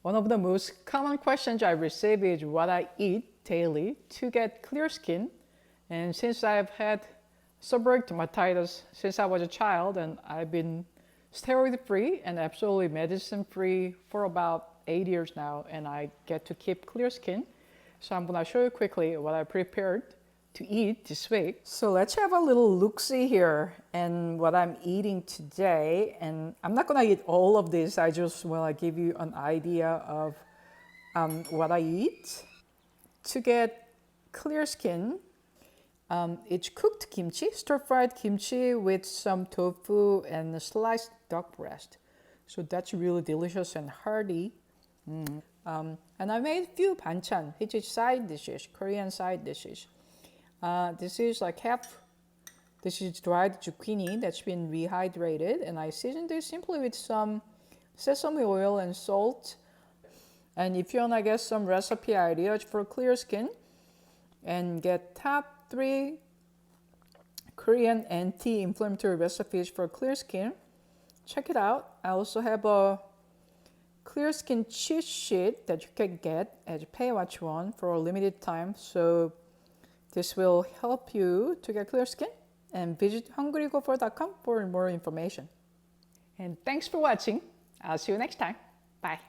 One of the most common questions I receive is what I eat daily to get clear skin. And since I've had seborrheic dermatitis since I was a child, and I've been steroid-free and absolutely medicine-free for about 8 years now, and I get to keep clear skin. So I'm gonna show you quickly what I prepared to eat this week. So let's have a little look-see here and what I'm eating today. And I'm not gonna eat all of this. I just wanna give you an idea of what I eat to get clear skin. It's cooked kimchi, stir-fried kimchi with some tofu and sliced duck breast. So that's really delicious and hearty. And I made a few banchan, which is side dishes, Korean side dishes. This is like this is dried zucchini that's been rehydrated, and I seasoned it simply with some sesame oil and salt. And if you want to get some recipe ideas for clear skin and get top 3 Korean anti-inflammatory recipes for clear skin, check it out. I also have a clear skin cheat sheet that you can get at 𝙒𝘼𝙏𝘾𝙃 for a limited time. So this will help you to get clear skin, and visit 𝙒𝘼𝙏𝘾𝙃.com for more information. And thanks for watching. I'll see you next time. Bye.